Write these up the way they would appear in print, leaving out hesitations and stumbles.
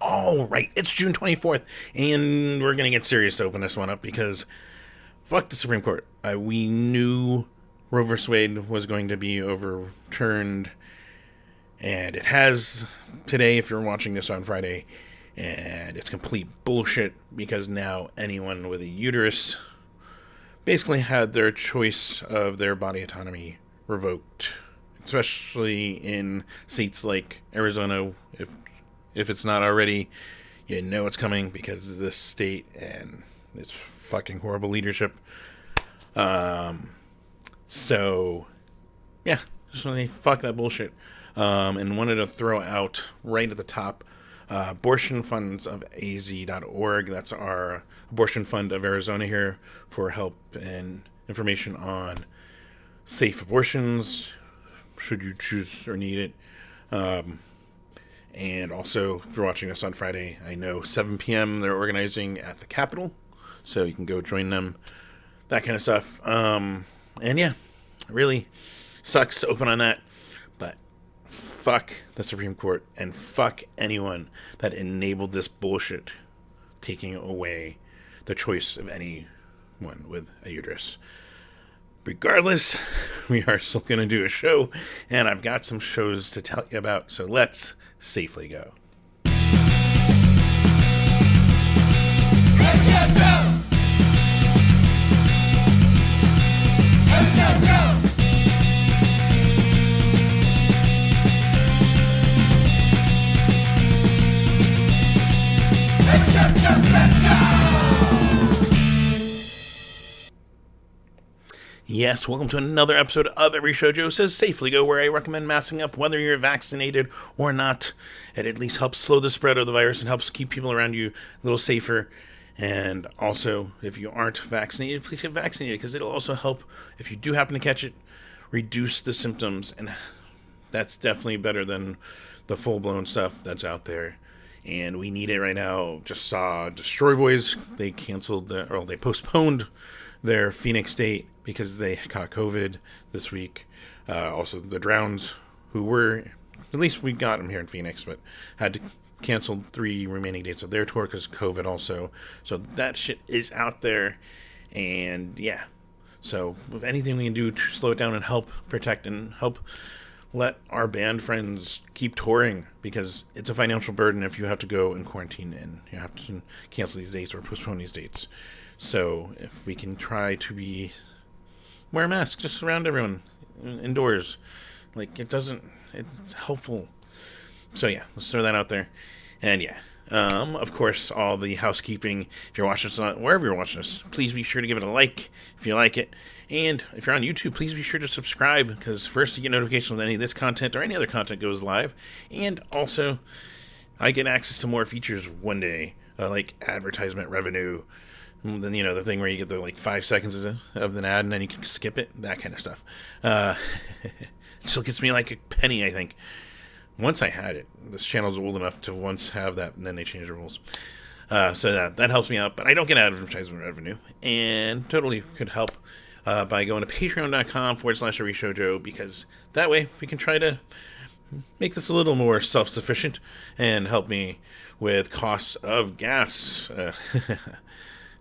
All right, it's June 24th, and we're going to get serious to open this one up because fuck the Supreme Court. We knew Roe v. Wade was going to be overturned, and it has today if you're watching this on Friday, and it's complete bullshit because now anyone with a uterus basically had their choice of their body autonomy revoked, especially in states like Arizona. If it's not already, you know it's coming because of this state and its fucking horrible leadership. So, yeah, just really fuck that bullshit. And wanted to throw out right at the top abortion funds of az.org. That's our abortion fund of Arizona here for help and information on safe abortions, should you choose or need it. And also, if you're watching this on Friday, I know 7 p.m. they're organizing at the Capitol, so you can go join them, that kind of stuff. And yeah, it really sucks to open on that, but fuck the Supreme Court and fuck anyone that enabled this bullshit, taking away the choice of anyone with a uterus. Regardless, we are still going to do a show, and I've got some shows to tell you about, so let's safely go. Let's go! Yes, welcome to another episode of Every Show Joe Says Safely Go, where I recommend masking up whether you're vaccinated or not. It at least helps slow the spread of the virus and helps keep people around you a little safer. And also, if you aren't vaccinated, please get vaccinated, because it'll also help, if you do happen to catch it, reduce the symptoms. And that's definitely better than the full-blown stuff that's out there. And we need it right now. Just saw Destroy Boys. They they postponed their Phoenix date because they caught COVID this week. Also, the Drowns, who were, at least we got them here in Phoenix, but had to cancel 3 remaining dates of their tour because of COVID also. So that shit is out there. And yeah, so with anything we can do to slow it down and help protect and help let our band friends keep touring, because it's a financial burden if you have to go in quarantine and you have to cancel these dates or postpone these dates. So if we can try to wear a mask just around everyone indoors, it's helpful. So yeah, let's throw that out there. And yeah, of course, all the housekeeping. If you're watching this wherever you're watching this, please be sure to give it a like if you like it. And if you're on YouTube, please be sure to subscribe, because first you get notifications when any of this content or any other content goes live. And also, I get access to more features one day, like advertisement revenue. Then, the thing where you get the 5 seconds of an ad and then you can skip it, that kind of stuff. It still gets me like a penny, I think. Once I had it, this channel's old enough to once have that, and then they changed the rules. So that helps me out, but I don't get advertisement revenue, and totally could help by going to patreon.com/everyshowjoe, because that way we can try to make this a little more self-sufficient and help me with costs of gas,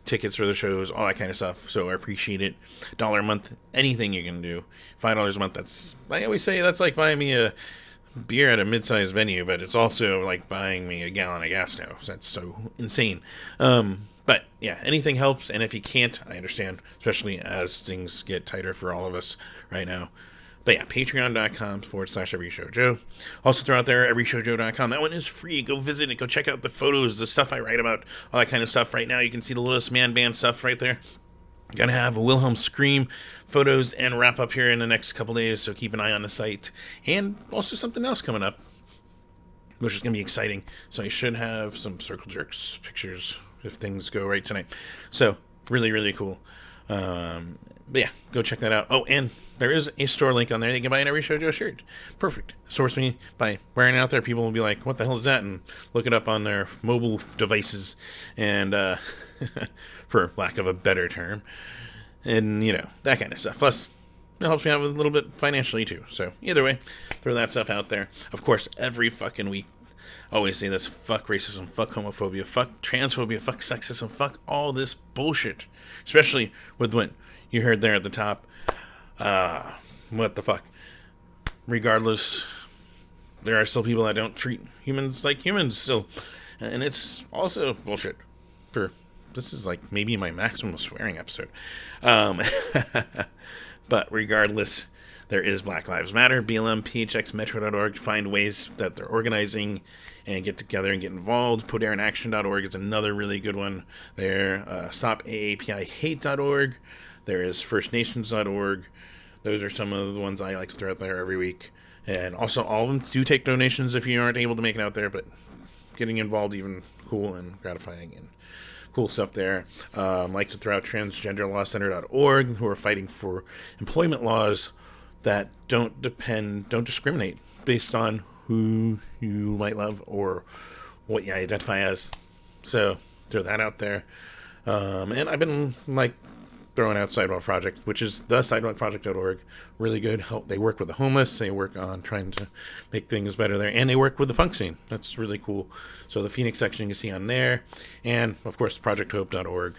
tickets for the shows, all that kind of stuff. So I appreciate it. $1 a month, anything you can do. $5 a month, I always say that's like buying me a beer at a mid-sized venue, but it's also like buying me a gallon of gas now. That's so insane. But yeah, anything helps. And if you can't, I understand, especially as things get tighter for all of us right now. But yeah, patreon.com/everyshowjoe. Also throw out there everyshowjoe.com. That one is free. Go visit it. Go check out the photos, the stuff I write about, all that kind of stuff. Right now, you can see the Littlest Man Band stuff right there. Gonna have a Wilhelm Scream photos and wrap up here in the next couple days, so keep an eye on the site. And also something else coming up, which is gonna be exciting. So I should have some Circle Jerks pictures if things go right tonight. So really, really cool. But yeah, go check that out. Oh, and there is a store link on there. You can buy an Every Show Joe shirt. Perfect. Source me by wearing it out there. People will be like, what the hell is that? And look it up on their mobile devices. And, for lack of a better term. And, that kind of stuff. Plus, it helps me out with a little bit financially, too. So, either way, throw that stuff out there. Of course, every fucking week, always say this: fuck racism, fuck homophobia, fuck transphobia, fuck sexism, fuck all this bullshit. Especially with what you heard there at the top. What the fuck? Regardless, there are still people that don't treat humans like humans still. And it's also bullshit. This is like maybe my maximum swearing episode. But regardless, there is Black Lives Matter, BLM, PHX, Metro.org. Find ways that they're organizing and get together and get involved. PutAirinAction.org is another really good one there. StopAAPIHate.org. There is FirstNations.org. Those are some of the ones I like to throw out there every week. And also, all of them do take donations if you aren't able to make it out there, but getting involved even cool and gratifying and cool stuff there. Like to throw out transgenderlawcenter.org, who are fighting for employment laws that don't discriminate based on who you might love or what you identify as. So throw that out there. And I've been throwing out Sidewalk Project, which is the sidewalkproject.org. Really good. They work with the homeless. They work on trying to make things better there. And they work with the punk scene. That's really cool. So the Phoenix section you can see on there. And, of course, projecthope.org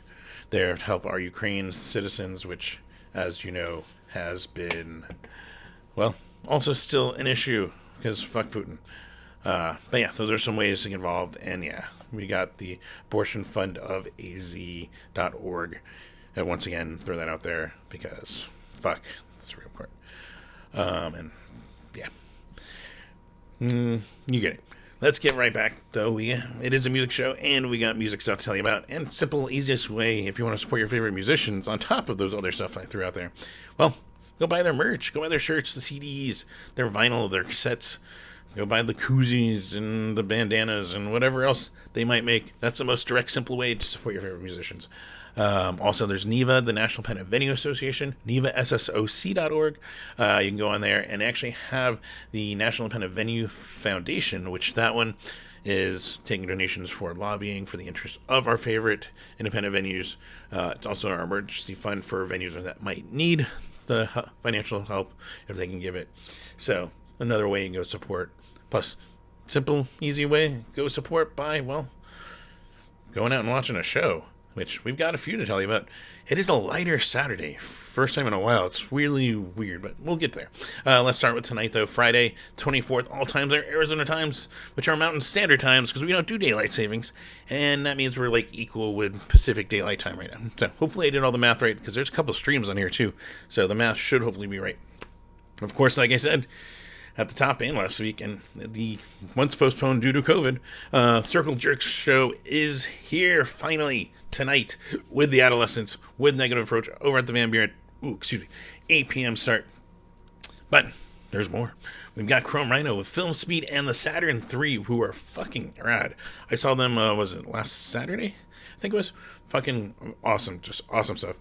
there to help our Ukraine citizens, which, as you know, has been, well, also still an issue because fuck Putin. But yeah, those are some ways to get involved. And yeah, we got the abortion fund of az.org. And once again, throw that out there because fuck, that's real important. And yeah, you get it. Let's get right back, though. It is a music show, and we got music stuff to tell you about. And simple, easiest way, if you want to support your favorite musicians, on top of those other stuff I threw out there, well, go buy their merch. Go buy their shirts, the CDs, their vinyl, their cassettes. Go buy the koozies and the bandanas and whatever else they might make. That's the most direct, simple way to support your favorite musicians. Also, there's NEVA, the National Independent Venue Association, NEVASSOC.org. You can go on there and actually have the National Independent Venue Foundation, which that one is taking donations for lobbying for the interests of our favorite independent venues. It's also our emergency fund for venues that might need the financial help if they can give it. So, another way you can go support. Plus, simple, easy way, go support by, well, going out and watching a show, which we've got a few to tell you about. It is a lighter Saturday. First time in a while. It's really weird, but we'll get there. Let's start with tonight, though. Friday, 24th. All times are Arizona times, which are Mountain Standard times, because we don't do daylight savings. And that means we're equal with Pacific Daylight Time right now. So hopefully I did all the math right, because there's a couple of streams on here, too. So the math should hopefully be right. Of course, like I said at the top and last week, and the once postponed due to COVID, Circle Jerks show is here finally tonight with the Adolescents with Negative Approach over at the Van Buren. 8 p.m. start. But there's more. We've got Chrome Rhino with Film Speed and the Saturn 3, who are fucking rad. I saw them, was it last Saturday? I think it was. Fucking awesome. Just awesome stuff.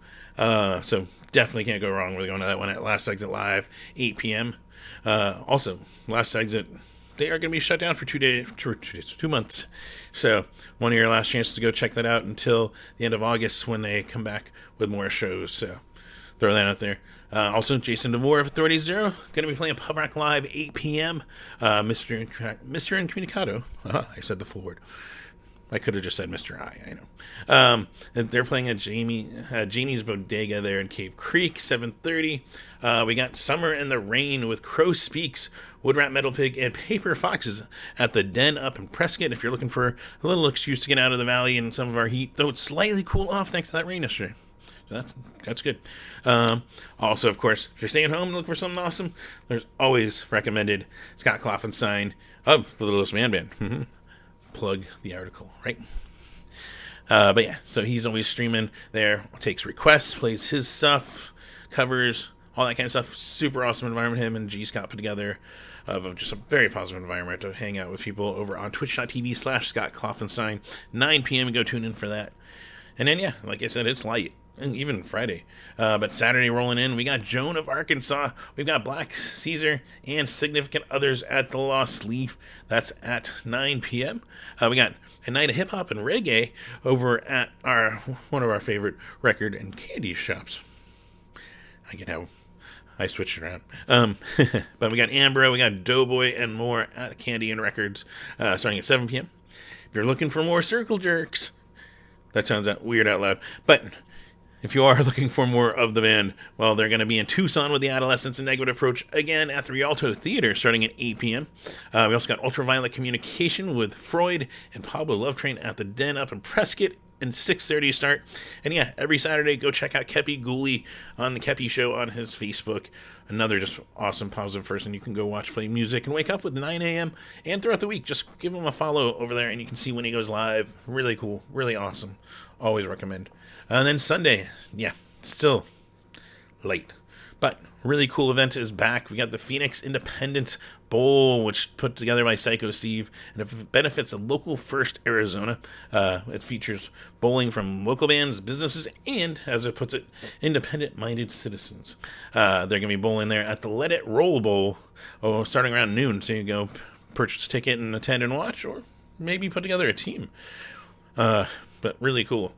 So definitely can't go wrong with going to that one at Last Exit Live, 8 p.m. Also, Last Exit, they are going to be shut down for 2 months. So, one of your last chances to go check that out until the end of August when they come back with more shows. So, throw that out there. Also, Jason DeVore of Authority Zero, going to be playing Pub Rock Live, 8 p.m. Mr. Incommunicado. I said the full word. I could have just said Mr. I know. They're playing at Janie's Bodega there in Cave Creek, 7:30. We got Summer in the Rain with Crow Speaks, Woodrat Metal Pig, and Paper Foxes at the Den up in Prescott. If you're looking for a little excuse to get out of the valley in some of our heat, though it's slightly cool off thanks to that rain yesterday. So that's good. Also, of course, if you're staying home and looking for something awesome, there's always recommended Scott Klopfenstein of the Littlest Man Band. Plug the article, right? But yeah, so he's always streaming there, takes requests, plays his stuff, covers, all that kind of stuff. Super awesome environment him and G Scott put together of just a very positive environment to hang out with people over on twitch.tv/Scott Klopfenstein. 9 p.m. Go tune in for that. And then, yeah, like I said, it's light. And even Friday. But Saturday rolling in, we got Joan of Arkansas, we've got Black Caesar, and Significant Others at the Lost Leaf. That's at 9 p.m. We got a night of hip-hop and reggae over at one of our favorite record and candy shops. I can have I switched it around. But we got Ambro, we got Doughboy, and more at Candy and Records starting at 7 p.m. If you're looking for more Circle Jerks, that sounds weird out loud, but if you are looking for more of the band, well, they're going to be in Tucson with the Adolescence and Negative Approach again at the Rialto Theater starting at 8 p.m. We also got Ultraviolet Communication with Freud and Pablo Love Train at the Den up in Prescott and 6:30 start. And yeah, every Saturday, go check out Kepi Gooley on the Kepi Show on his Facebook. Another just awesome, positive person you can go watch play music and wake up with 9 a.m. and throughout the week. Just give him a follow over there and you can see when he goes live. Really cool, really awesome. Always recommend. And then Sunday, yeah, still late. But really cool event is back. We got the Phoenix Independence Bowl, which put together by Psycho Steve, and it benefits a local first Arizona. It features bowling from local bands, businesses, and, as it puts it, independent-minded citizens. They're going to be bowling there at the Let It Roll Bowl, starting around noon. So you go purchase a ticket and attend and watch, or maybe put together a team. But really cool.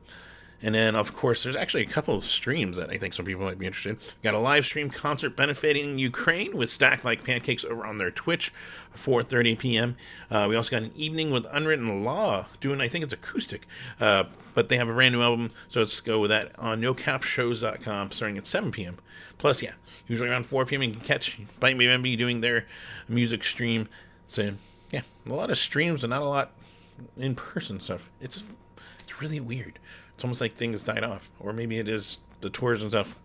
And then, of course, there's actually a couple of streams that I think some people might be interested in. We got a live stream concert benefiting Ukraine with Stacked Like Pancakes over on their Twitch, 4:30 p.m. We also got an evening with Unwritten Law doing, I think it's acoustic, but they have a brand new album, so let's go with that on nocapshows.com starting at 7 p.m. Plus, yeah, usually around 4 p.m. you can catch Bite Me Bambi doing their music stream. So, yeah, a lot of streams and not a lot in-person stuff. It's really weird. It's almost like things died off. Or maybe it is the tours and stuff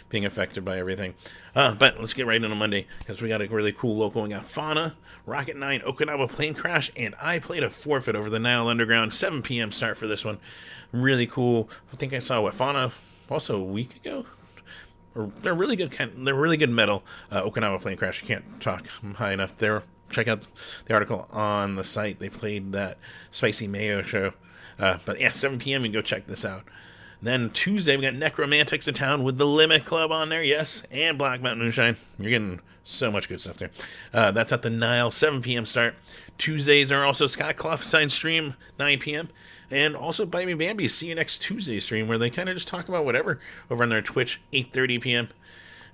being affected by everything. But let's get right into Monday, because we got a really cool local. We got Fauna, Rocket 9, Okinawa Plane Crash, and I Played a Forfeit over the Nile Underground. 7 p.m. start for this one. Really cool. I think I saw Fauna also a week ago. They're really good. They're really good metal. Okinawa Plane Crash. You can't talk high enough there. Check out the article on the site. They played that Spicy Mayo show. But yeah, 7 p.m. you can go check this out. Then Tuesday, we got Necromantics in town with the Limit Club on there, yes, and Black Mountain Moonshine. You're getting so much good stuff there. That's at the Nile, 7 p.m. start. Tuesdays are also Scott Clough Sign Stream, 9 p.m. And also Bite Me Bambi, See You Next Tuesday stream, where they kind of just talk about whatever over on their Twitch, 8:30 p.m.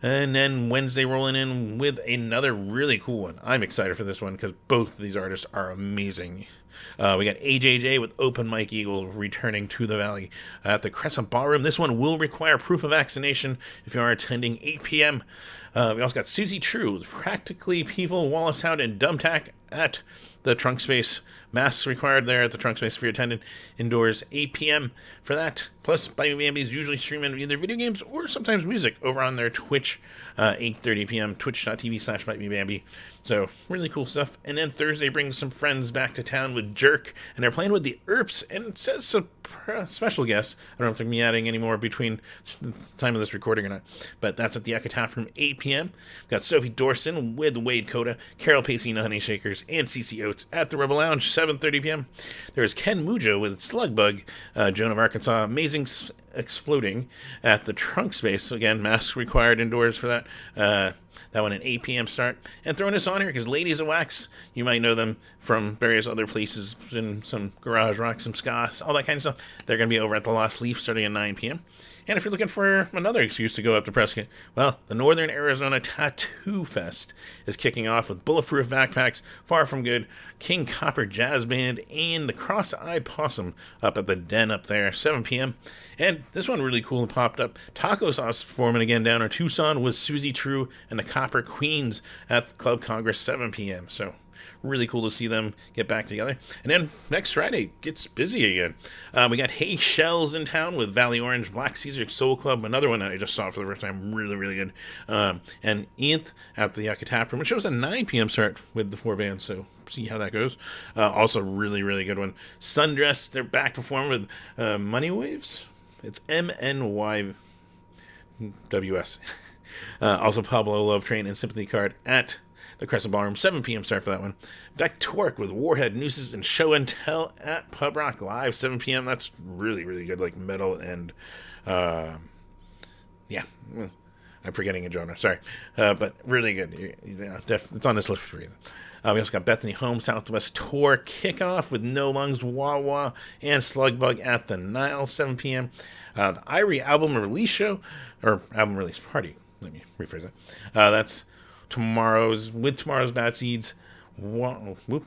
And then Wednesday rolling in with another really cool one. I'm excited for this one because both of these artists are amazing. We got AJJ with Open Mike Eagle returning to the Valley at the Crescent Ballroom. This one will require proof of vaccination if you are attending, 8 p.m. We also got Susie True with Practically People, Wallace Sound, and Dumbtack at the Trunk Space. Masks required there at the Trunk Space for your attendant. Indoors, 8 p.m. for that. Plus, Bite Me Bambi is usually streaming either video games or sometimes music over on their Twitch, 8:30 p.m. twitch.tv/BiteMeBambi. So, really cool stuff. And then Thursday brings some friends back to town with Jerk, and they're playing with the Earps, and it says a special guest. I don't know if they're going to be adding any more between the time of this recording or not, but that's at the Echo Tap Room, 8 p.m. We've got Sophie Dorson with Wade Coda, Carol Pacey and the Honey Shakers, and CC Oates at the Rebel Lounge, 7:30 p.m. There's Ken Mujo with Slugbug, Joan of Arkansas, Amazing Exploding at the Trunk Space. So again, masks required indoors for that. That one at 8 p.m. start. And throwing this on here because Ladies of Wax, you might know them from various other places, in some garage rock, some ska, all that kind of stuff. They're going to be over at the Lost Leaf starting at 9 p.m. And if you're looking for another excuse to go up to Prescott, well, the Northern Arizona Tattoo Fest is kicking off with Bulletproof Backpacks, Far From Good, King Copper Jazz Band, and the Cross-Eyed Possum up at the Den up there, 7 p.m. And this one really cool popped up. Taco Sauce performing again down in Tucson with Susie True and the Copper Queens at Club Congress, 7 p.m. So really cool to see them get back together. And then next Friday gets busy again. We got Hey Shells in town with Valley Orange, Black Caesar Soul Club, another one that I just saw for the first time, really, really good. And Nth at the Yucca Tap Room, which shows a 9 p.m. start with the 4 bands, so see how that goes. Also really, really good one. Sundress, they're back performing with Money Waves. It's MNYWS. Also Pablo Love Train and Sympathy Card at the Crescent Ballroom, 7 p.m. start for that one. Vectoric with Warhead, Nooses, and Show and Tell at Pub Rock Live, 7 p.m. That's really, really good, like metal and, yeah, I'm forgetting a genre, sorry. But really good. Yeah, it's on this list for a reason. We also got Bethany Home Southwest Tour kickoff with No Lungs, Wah Wah, and Slugbug at the Nile, 7 p.m. The Irie album release show, or album release party. let me rephrase that. That's tomorrow's Bad Seeds. Whoop,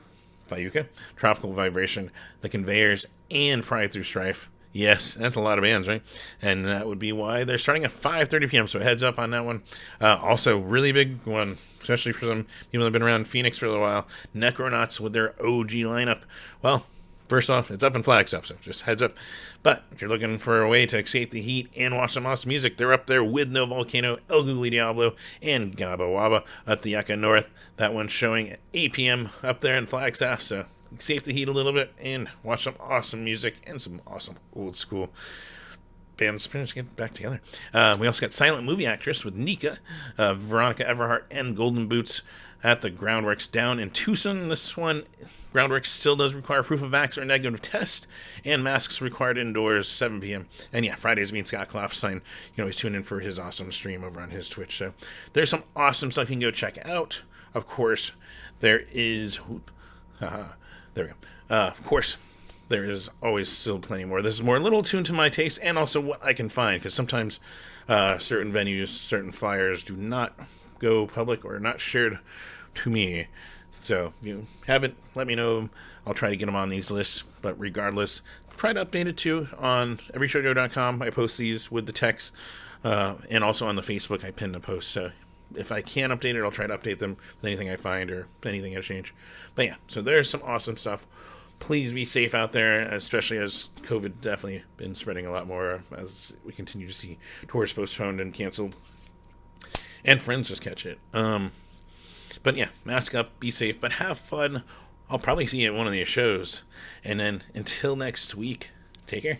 Fayuka, Tropical Vibration, The Conveyors, and Pride Through Strife. Yes, that's a lot of bands, right? And that would be why they're starting at 5:30 p.m. So heads up on that one. Also, really big one, especially for some people that have been around Phoenix for a little while. Necronauts with their OG lineup. Well, first off, it's up in Flagstaff, so just heads up. But if you're looking for a way to escape the heat and watch some awesome music, they're up there with No Volcano, El Googly Diablo, and Gaba Waba at the Yucca North. That one's showing at 8 p.m. up there in Flagstaff, so escape the heat a little bit and watch some awesome music and some awesome old school bands. Let's get back together. We also got Silent Movie Actress with Nika, Veronica Everhart, and Golden Boots at the Groundworks down in Tucson. This one, Groundworks still does require proof of vax or negative test, and masks required indoors, 7 p.m. And yeah, Fridays mean Scott Klopfstein. You can always tune in for his awesome stream over on his Twitch. So there's some awesome stuff you can go check out. Of course, there is... there we go. Of course, there is always still plenty more. This is more a little tuned to my taste and also what I can find, because sometimes certain venues, certain flyers do not go public or not shared to me. So if you haven't, let me know. I'll try to get them on these lists. But regardless, try to update it too on everyshowjoe.com. I post these with the text, and also on the Facebook I pin the post. So if I can update it, I'll try to update them with anything I find or anything I change. But yeah, so there's some awesome stuff. Please be safe out there, especially as COVID definitely been spreading a lot more as we continue to see tours postponed and canceled. And friends just catch it. But yeah, mask up, be safe, but have fun. I'll probably see you at one of these shows. And then until next week, take care.